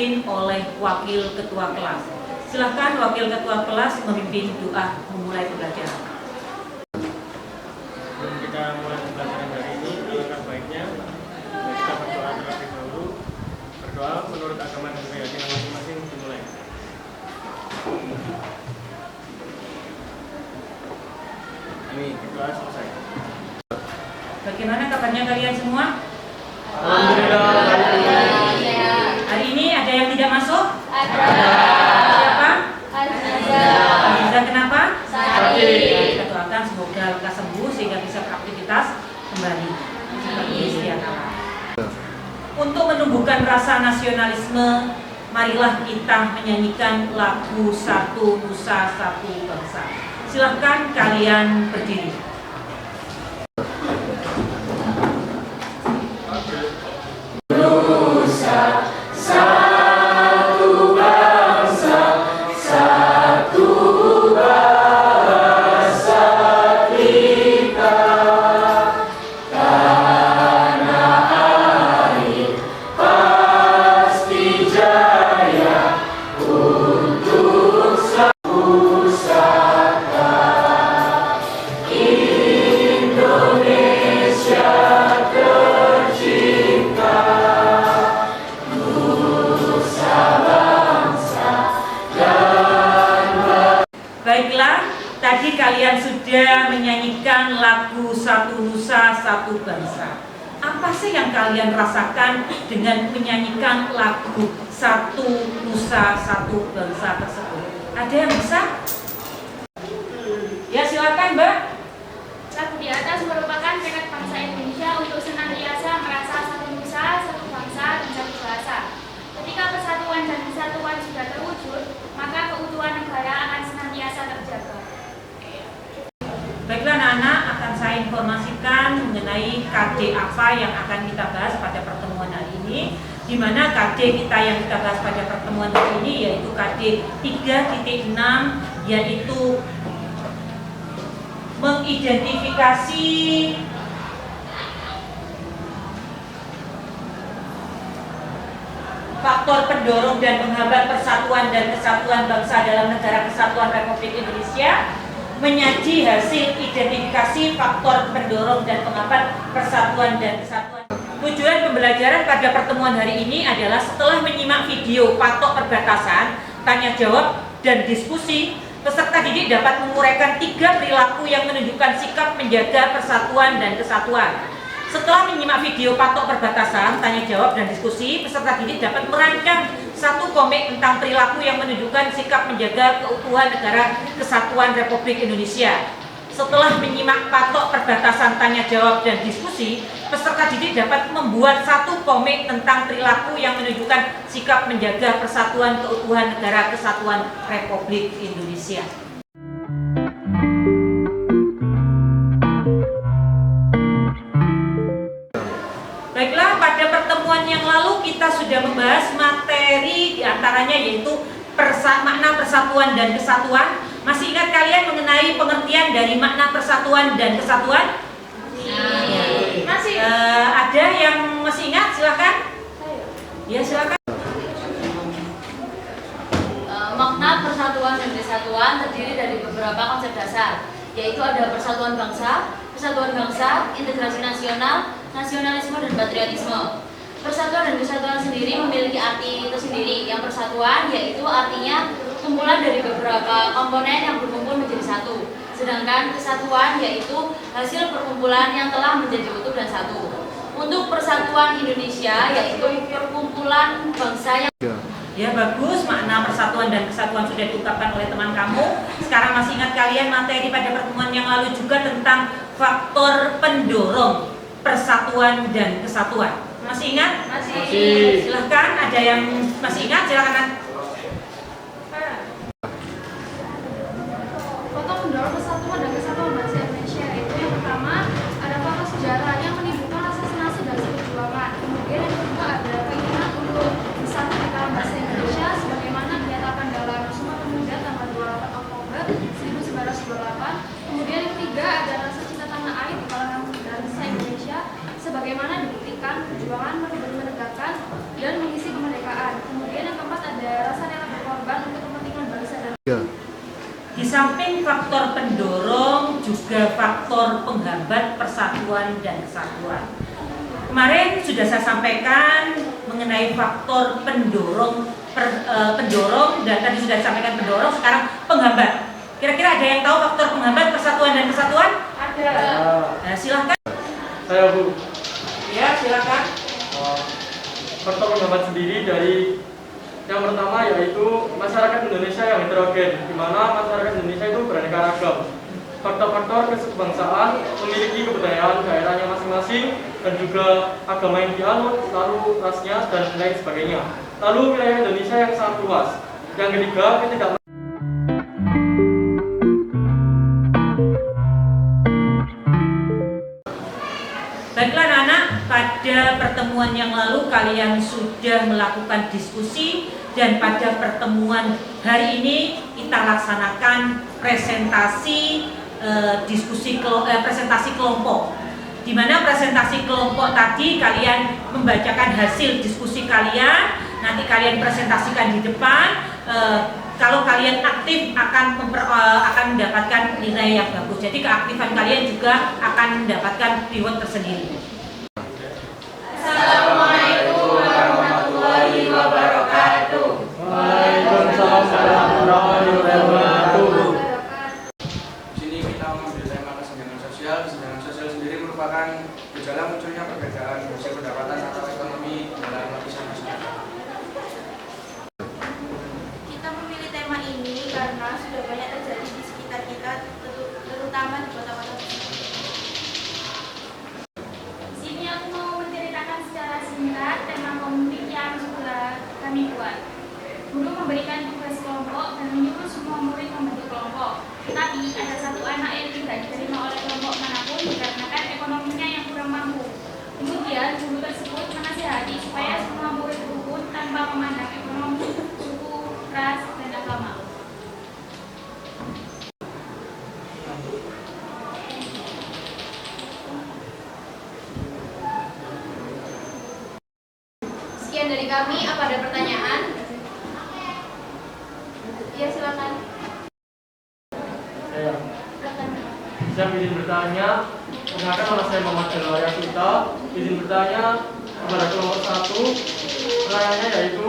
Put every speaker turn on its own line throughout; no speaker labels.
dipimpin oleh Wakil Ketua Kelas. Silakan Wakil Ketua Kelas memimpin doa memulai pembelajaran.
Sebelum kita mulai pembelajaran hari ini, alangkah baiknya kita berdoa terlebih dahulu. Berdoa menurut agama dan keyakinan masing-masing dimulai. Ini berdoa selesai.
Bagaimana kabarnya kalian semua?
Alhamdulillah.
Hari ini ada yang tidak masuk?
Ada.
Siapa?
Aziza.
Kenapa?
Sakit.
Kita doakan semoga lekas sembuh sehingga bisa beraktivitas kembali seperti sedia kala. Untuk menumbuhkan rasa nasionalisme, marilah kita menyanyikan lagu Satu Nusa Satu Bangsa. Silahkan kalian berdiri. Baiklah, tadi kalian sudah menyanyikan lagu Satu Nusa Satu Bangsa. Apa sih yang kalian rasakan dengan menyanyikan lagu Satu Nusa Satu Bangsa tersebut? Ada yang bisa? Ya silakan Mbak.
Lagu di atas merupakan tekad bangsa Indonesia untuk senantiasa merasa satu nusa, satu bangsa, dan satu bahasa. Ketika persatuan dan kesatuan sudah terwujud, maka keutuhan negara akan senantiasa terjaga.
Baiklah anak-anak, akan saya informasikan mengenai KD apa yang akan kita bahas pada pertemuan hari ini. Di mana KD kita yang kita bahas pada pertemuan hari ini yaitu KD 3.6, yaitu mengidentifikasi faktor pendorong dan penghambat persatuan dan kesatuan bangsa dalam negara kesatuan Republik Indonesia, menyaji hasil identifikasi faktor pendorong dan penghambat persatuan dan kesatuan. Tujuan pembelajaran pada pertemuan hari ini adalah setelah menyimak video patok perbatasan, tanya jawab, dan diskusi, peserta didik dapat menguraikan 3 perilaku yang menunjukkan sikap menjaga persatuan dan kesatuan. Setelah menyimak video patok perbatasan, tanya jawab, dan diskusi, peserta didik dapat merancang 1 komik tentang perilaku yang menunjukkan sikap menjaga keutuhan negara kesatuan Republik Indonesia. Setelah menyimak patok perbatasan, tanya jawab, dan diskusi, peserta didik dapat membuat 1 komik tentang perilaku yang menunjukkan sikap menjaga persatuan keutuhan negara kesatuan Republik Indonesia. Baiklah, pada pertemuan yang lalu kita sudah membahas materi diantaranya yaitu makna persatuan dan kesatuan. Masih ingat kalian mengenai pengertian dari makna persatuan dan kesatuan?
Masih.
Ada yang masih ingat? Silakan. Ya silakan.
Makna persatuan dan kesatuan terdiri dari beberapa konsep dasar, yaitu ada persatuan bangsa, integrasi nasional, nasionalisme, dan patriotisme. Persatuan dan kesatuan sendiri memiliki arti tersendiri. Yang persatuan yaitu artinya kumpulan dari beberapa komponen yang berkumpul menjadi satu. Sedangkan kesatuan yaitu hasil perkumpulan yang telah menjadi utuh dan satu. Untuk persatuan Indonesia yaitu perkumpulan bangsa yang...
Ya bagus, makna persatuan dan kesatuan sudah diungkapkan oleh teman kamu. Sekarang masih ingat kalian materi pada pertemuan yang lalu juga tentang faktor pendorong persatuan dan kesatuan. Masih ingat?
Masih.
Silahkan, ada yang masih ingat? Silahkan.
Faktor pendorong persatuan dan kesatuan bangsa Indonesia itu yang pertama ada faktor sejarah yang menimbulkan rasa senasib dan perjuangan. Kemudian yang kedua ada keinginan untuk bersatu di dalam bangsa Indonesia sebagaimana dinyatakan dalam Sumpah Pemuda tanggal 28 Oktober 1928. Kemudian yang ketiga ada rasa cinta tanah air di kalangan bangsa Indonesia sebagaimana dibuktikan perjuangan menegakkan dan mengisi kemerdekaan. Kemudian yang
Di samping faktor pendorong, juga faktor penghambat persatuan dan kesatuan. Kemarin sudah saya sampaikan mengenai faktor pendorong, dan tadi sudah disampaikan pendorong, sekarang penghambat. Kira-kira ada yang tahu faktor penghambat persatuan dan kesatuan? Ada. Nah, silahkan.
Saya Bu.
Ya, silakan.
Faktor penghambat sendiri dari yang pertama yaitu masyarakat Indonesia yang heterogen, di mana masyarakat Indonesia itu beraneka ragam. Faktor-faktor kesebangsaan memiliki kebudayaan daerahnya masing-masing dan juga agama yang dianut, lalu rasnya dan lain sebagainya. Lalu wilayah Indonesia yang sangat luas. Yang ketiga,
Baiklah anak-anak, pada pertemuan yang lalu kalian sudah melakukan diskusi dan pada pertemuan hari ini kita laksanakan presentasi presentasi kelompok. Di mana presentasi kelompok tadi kalian membacakan hasil diskusi kalian, nanti kalian presentasikan di depan. Kalau kalian aktif akan mendapatkan nilai yang bagus. Jadi keaktifan kalian juga akan mendapatkan reward tersendiri.
Assalamualaikum warahmatullahi wabarakatuh.
Waalaikumsalam warahmatullahi wabarakatuh.
Di sini kita mengambil tema kesenjangan sosial. Kesenjangan sosial sendiri merupakan gejala munculnya perbedaan hasil pendapatan atau ekonomi dalam lapisan masyarakat.
Kita memilih tema ini karena sudah banyak terjadi di sekitar kita, terutama di kota-kota besar. Di sini aku mau menceritakan secara singkat tema komik yang sudah kami buat. Guru memberikan tugas kelompok dan menyuruh semua murid membentuk kelompok. Tetapi ada satu anak yang tidak diterima oleh kelompok manapun dikarenakan ekonominya yang kurang mampu. Kemudian guru tersebut menasihati supaya semua murid rukun tanpa memandang ekonomi, suku, ras, dan agama. Sekian dari kami. Apa ada pertanyaan? Ya, silakan.
Saya izin bertanya, perkenalkan nama saya Muhammad Jalwarya Suta. Izin bertanya kepada kelompok 1. Pertanyaannya yaitu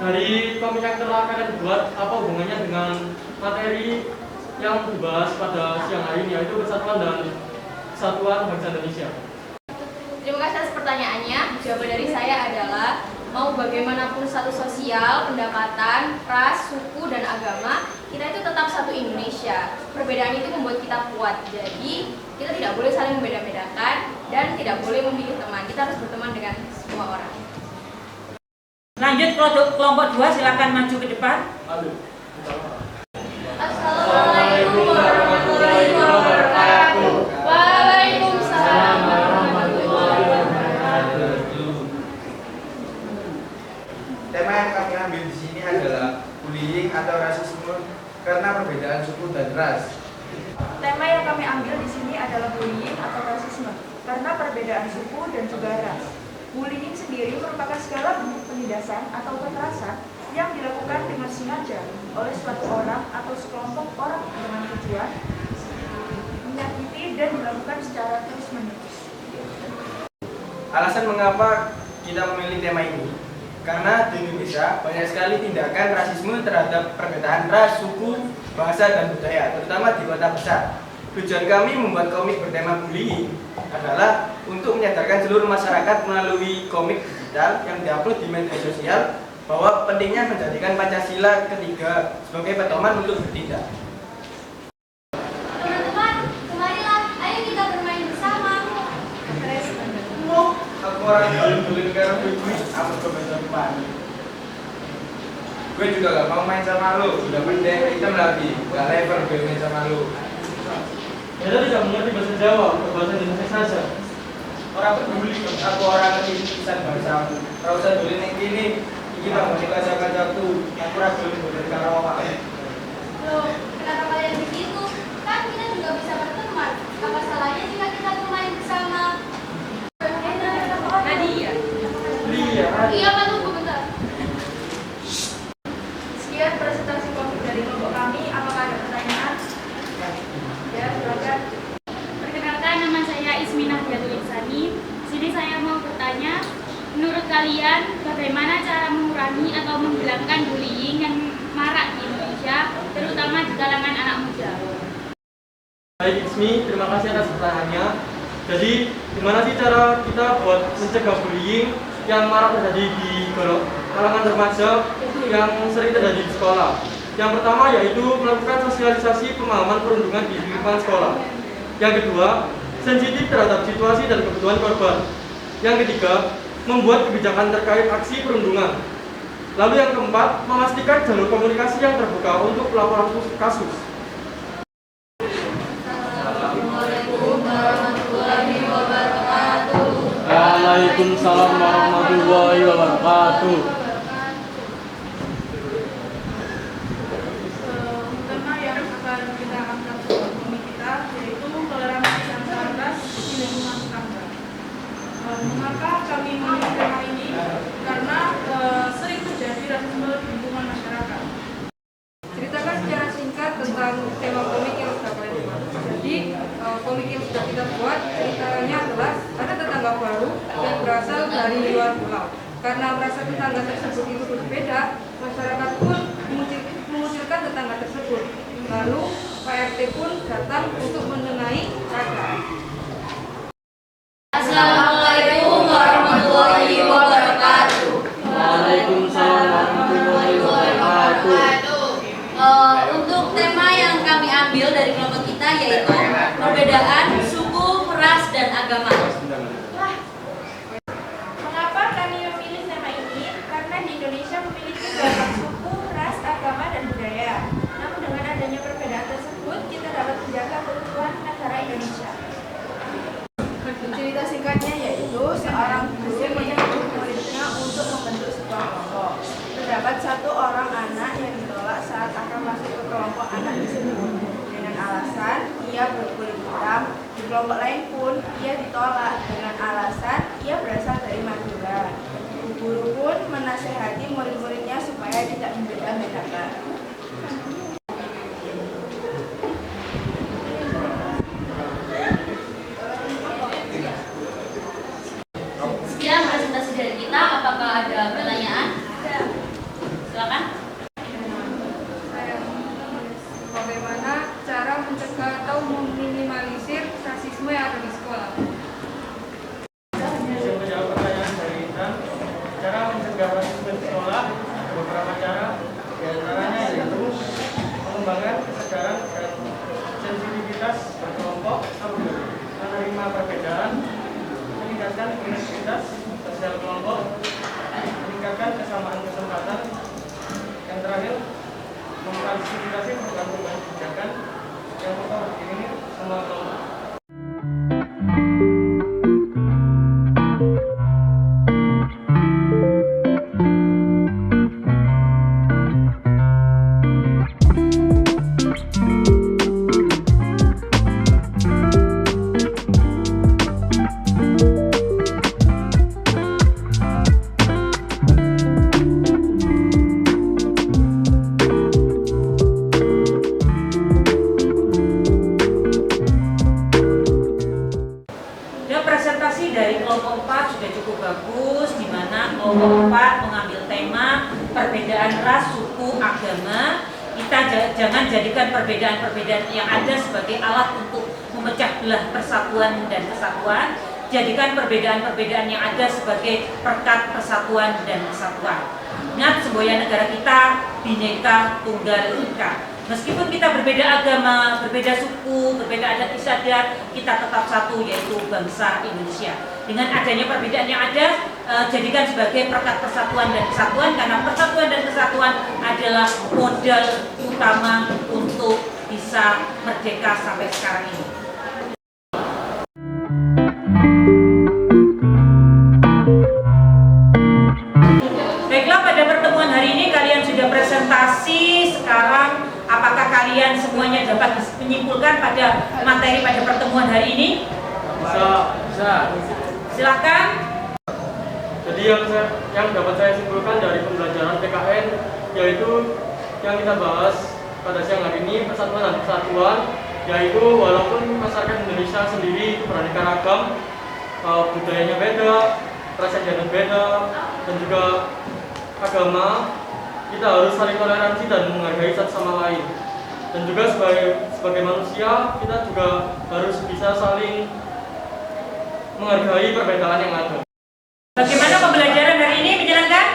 dari komik yang telah kalian buat, apa hubungannya dengan materi yang dibahas pada siang hari ini, yaitu persatuan dan kesatuan bangsa Indonesia.
Terima kasih atas pertanyaannya. Jawaban dari saya adalah mau bagaimanapun status sosial, pendapatan, ras, suku, dan agama, kita itu tetap satu Indonesia. Perbedaan itu membuat kita kuat. Jadi, kita tidak boleh saling membeda-bedakan dan tidak boleh memilih teman. Kita harus berteman dengan semua orang.
Lanjut kelompok 2, silakan maju ke depan.
Assalamualaikum warahmatullahi wabarakatuh. Waalaikumsalam warahmatullahi wabarakatuh.
Tema yang kami ambil di sini adalah bullying atau rasisme karena perbedaan suku dan ras.
Tema yang kami ambil di sini adalah bullying atau rasisme karena perbedaan suku dan juga ras. Bullying sendiri merupakan segala bentuk penindasan atau kekerasan yang dilakukan dengan sengaja oleh suatu orang atau sekelompok orang dengan tujuan menyakiti dan dilakukan secara terus-menerus.
Alasan mengapa kita memilih tema ini? Karena di Indonesia banyak sekali tindakan rasisme terhadap perbedaan ras, suku, bahasa, dan budaya, terutama di kota besar. Tujuan kami membuat komik bertema bullying adalah untuk menyadarkan seluruh masyarakat melalui komik digital yang diupload di media sosial bahwa pentingnya menjadikan Pancasila ketiga sebagai pedoman untuk bertindak.
Teman-teman, kemarilah. Ayo kita bermain bersama.
Aku orang dulu karo gue, aku coba depan. Gue juga gak mau main sama lu, udah pendek, hitam lagi, gak level gue main sama lu.
Kita tidak mengerti bahasa Jawa, bahasa Indonesia saja.
Orang peduli, aku orang ngerti pisan bangsamu. Ora usah dulu ning kene, iki tak mau kaca-kacaku. Aku ora gelem boten karo awak.
Loh, kenapa kalian begitu? Kan kita juga bisa berteman. Apa salahnya jika kita bermain bersama? Nadia.
Iya.
Iya, Pak, tunggu bentar. Sekian presentasi komik dari kelompok
Baik Ismi, terima kasih atas pertanyaannya. Jadi, gimana sih cara kita buat mencegah bullying yang marak terjadi di kalangan remaja yang sering terjadi di sekolah? Yang pertama yaitu melakukan sosialisasi pemahaman perundungan di lingkungan sekolah. Yang kedua, sensitif terhadap situasi dan kebutuhan korban. Yang ketiga, membuat kebijakan terkait aksi perundungan. Lalu yang keempat, memastikan jalur komunikasi yang terbuka untuk pelaporan kasus.
Waalaikumsalam warahmatullahi wabarakatuh.
Tema yang akan kita angkat dalam komik kita yaitu toleransi antar ras di lingkungan tetangga. Mengapa kami memilih tema ini? Karena sering terjadi rasisme di lingkungan masyarakat.
Ceritakan secara singkat tentang tema komik yang sudah kalian buat. Jadi komik yang sudah kita buat ceritanya adalah ada tetangga baru yang berasal dari luar pulau. Karena merasa tetangga tersebut itu berbeda, masyarakat pun mengucilkan tetangga tersebut. Lalu Pak RT pun datang untuk menengahi keadaan.
Assalamualaikum warahmatullahi wabarakatuh.
Waalaikumsalam warahmatullahi wabarakatuh.
Untuk tema yang kami ambil dari kelompok kita yaitu perbedaan suku, ras, dan agama.
Mengapa kami memilih tema ini? Karena di Indonesia memiliki beragam suku, ras, agama, dan budaya. Namun dengan adanya perbedaan tersebut, kita dapat menjaga keutuhan negara Indonesia.
Cerita singkatnya yaitu seorang guru menyuruh muridnya untuk membentuk sebuah kelompok. Terdapat satu orang anak yang ditolak saat akan masuk ke kelompok anak tersebut dengan alasan ia berkulit hitam. Di kelompok lain pun ia ditolak dengan alasan ia berasal dari Madura. Guru pun menasehati murid-muridnya supaya tidak membeda-bedakan.
Sekian presentasi dari kita. Apakah ada pertanyaan? Silakan.
Bagaimana cara mencegah atau meminimalisir rasisme yang ada di sekolah?
Bisa menjawab pertanyaan dari Intan. Cara mencegah rasisme di sekolah ada beberapa cara. Di antaranya yaitu mengembangkan kesadaran dan sensitivitas berkelompok, menerima perbedaan, meningkatkan konektivitas sosial kelompok, meningkatkan kesamaan kesempatan. Yang terakhir, memfasilitasi perubahan kebijakan yang tetap ini semua kelompok.
Presentasi dari kelompok 4 sudah cukup bagus, di mana kelompok 4 mengambil tema perbedaan ras, suku, agama. Kita jangan jadikan perbedaan-perbedaan yang ada sebagai alat untuk memecah belah persatuan dan kesatuan. Jadikan perbedaan-perbedaan yang ada sebagai perekat persatuan dan kesatuan. Ingat, semboyan negara kita Bhinneka Tunggal Ika. Meskipun kita berbeda agama, berbeda suku, berbeda adat istiadat, kita tetap satu, yaitu bangsa Indonesia. Dengan adanya perbedaan yang ada, jadikan sebagai perekat persatuan dan kesatuan, karena persatuan dan kesatuan adalah modal utama untuk bisa merdeka sampai sekarang ini. Baiklah, pada pertemuan hari ini kalian sudah presentasi. Sekarang apakah kalian semuanya dapat menyimpulkan pada materi pada pertemuan hari ini?
Bisa.
Silakan.
Jadi yang dapat saya simpulkan dari pembelajaran PKN yaitu yang kita bahas pada siang hari ini, persatuan dan kesatuan, yaitu walaupun masyarakat Indonesia sendiri itu beraneka ragam, budayanya beda, ras adat beda, dan juga agama, kita harus saling toleransi dan menghargai satu sama lain. Dan juga sebagai manusia kita juga harus bisa saling menghargai perbedaan yang ada.
Bagaimana pembelajaran hari ini, menyenangkan?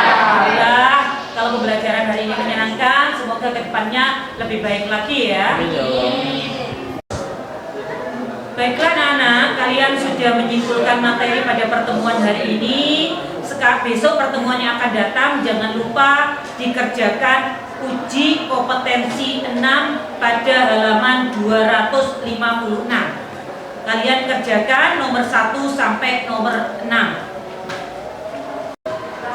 Alhamdulillah, kalau pembelajaran hari ini menyenangkan, semoga kedepannya lebih baik lagi ya. Baiklah anak-anak, kalian sudah menyimpulkan materi pada pertemuan hari ini. Besok pertemuan yang akan datang, jangan lupa dikerjakan uji kompetensi 6 pada halaman 256. Kalian kerjakan nomor 1 sampai nomor 6.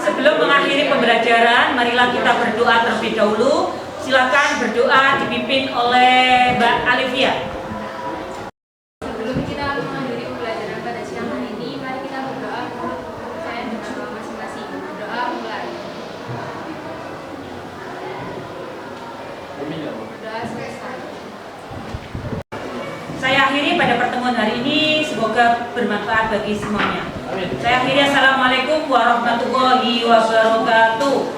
Sebelum mengakhiri pembelajaran, marilah kita berdoa terlebih dahulu. Silakan berdoa dipimpin oleh Mbak Alivia.
Sebelum kita mengakhiri pembelajaran pada siang hari ini, mari kita berdoa percaya dengan doa masing-masing. Berdoa mulai. Berdoa selesai.
Saya akhiri pada pertemuan hari ini, semoga bermanfaat bagi semuanya. Saya akhiri, assalamualaikum warahmatullahi wabarakatuh.